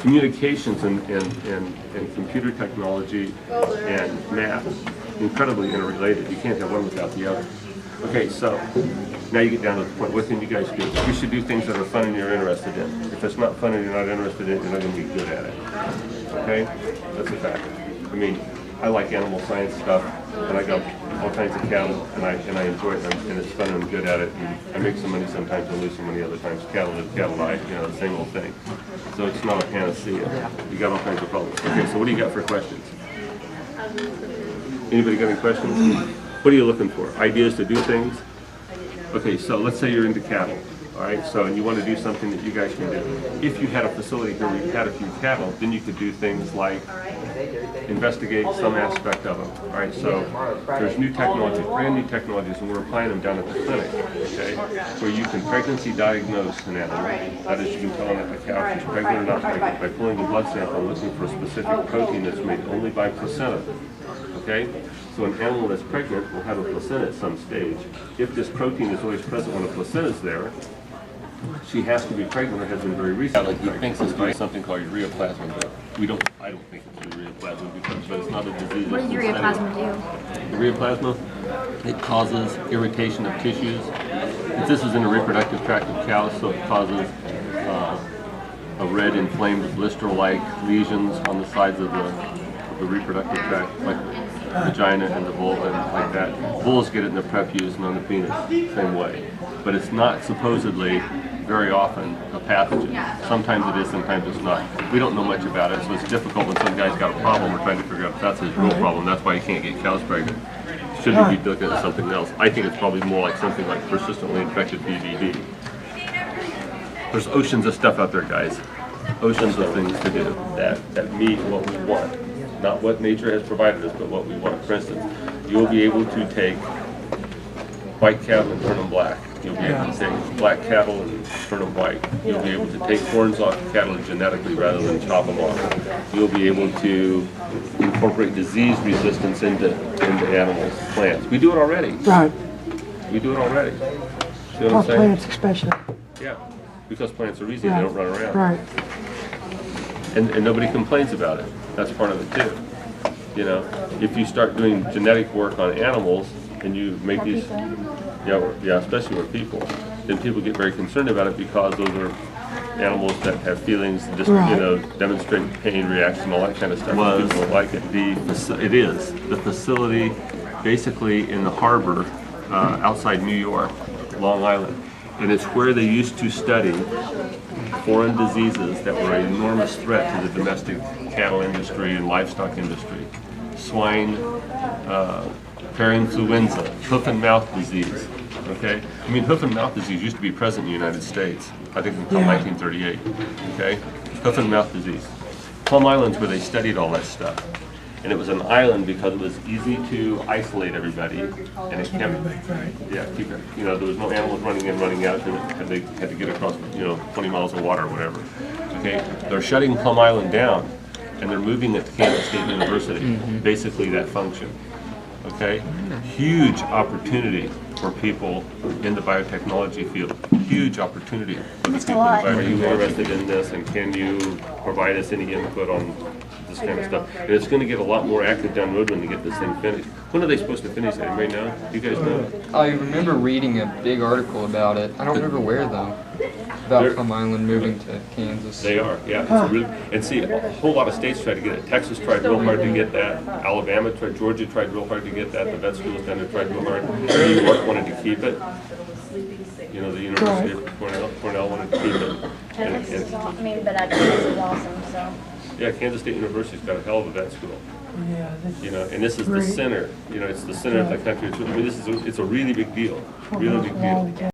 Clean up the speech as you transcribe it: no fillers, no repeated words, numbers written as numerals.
communications and computer technology and math, incredibly interrelated. You can't have one without the other. Okay, so now you get down to the point. What can you guys do? You should do things that are fun and you're interested in. If it's not fun and you're not interested in it, you're not going to be good at it. Okay? That's a fact. I mean, I like animal science stuff, and I got all kinds of cattle, and I enjoy it, and it's fun and I'm good at it. And I make some money sometimes and lose some money other times. Cattle live, cattle die, you know, the same old thing. So it's not a panacea. You got all kinds of problems. Okay, so what do you got for questions? Anybody got any questions? What are you looking for? Ideas to do things? Okay, so let's say you're into cattle, all right? So, and you want to do something that you guys can do. If you had a facility here where you had a few cattle, then you could do things like investigate some aspect of them, all right? So there's new technologies, brand new technologies, and we're applying them down at the clinic, okay? Where you can pregnancy diagnose an animal. That is, you can tell a cow if she's pregnant or not pregnant by pulling the blood sample and looking for a specific protein that's made only by placenta, okay? So an animal that's pregnant will have a placenta at some stage. If this protein is always present when a placenta is there, she has to be pregnant or has been very recently. He thinks it's doing something called ureaplasma. I don't think it's ureaplasma, but it's not a disease. What does ureaplasma do? Ureaplasma, it causes irritation of tissues. This is in the reproductive tract of cows, so it causes a red inflamed blister-like lesions on the sides of the reproductive tract, like vagina and the vulva and like that. Bulls get it in the prepuce and on the penis, same way. But it's not supposedly very often a pathogen. Sometimes it is, sometimes it's not. We don't know much about it, so it's difficult when some guy's got a problem. We're trying to figure out if that's his real problem. That's why he can't get cows pregnant. Should he be looking at something else? I think it's probably more like something like persistently infected BVD. There's oceans of stuff out there, guys. Oceans of things to do that meet what we want. Not what nature has provided us, but what we want. For instance, you'll be able to take white cattle and turn them black. You'll be able to take black cattle and turn them white. You'll be able to take horns off cattle genetically rather than chop them off. You'll be able to incorporate disease resistance into animals, plants. We do it already. Right. We do it already. See what I'm saying? Plants especially. Yeah, because plants are easy, they don't run around. Right. And nobody complains about it. That's part of it too. You know, if you start doing genetic work on animals and you make these, yeah, especially with people, then people get very concerned about it because those are animals that have feelings, just you know, demonstrate pain reaction, all that kind of stuff. People don't like it. It is the facility, basically in the harbor outside New York, Long Island, and it's where they used to study foreign diseases that were an enormous threat to the domestic cattle industry and livestock industry. Swine, parainfluenza, hoof and mouth disease. Okay? I mean, hoof and mouth disease used to be present in the United States, I think until 1938. Okay? Hoof and mouth disease. Plum Island's where they studied all that stuff. And it was an island because it was easy to isolate everybody, and it kept, keep it. You know, there was no animals running in, running out, and they had to get across, 20 miles of water or whatever. Okay, they're shutting Plum Island down, and they're moving it to Kansas State University. Basically, that function. Okay, huge opportunity for people in the biotechnology field. Huge opportunity for the people. Are you interested in this, and can you provide us any input on this kind of stuff? And it's going to get a lot more active down the road when they get this thing finished. When are they supposed to finish it? Right now? You guys know? I remember reading a big article about it. I don't remember where though. About Plum Island moving to Kansas. They are, yeah. It's a really, and see, a whole lot of states tried to get it. Texas tried real hard to get that. Alabama tried, Georgia tried real hard to get that. The vet schools down there tried real hard. New York wanted to keep it. You know, the University of Cornell wanted to keep it. Texas is awesome. I mean, but Kansas is awesome, so. Yeah, Kansas State University's got a hell of a vet school. Yeah, You know, and this is the center. You know, it's the center of the country. It's a really big deal. Really big deal.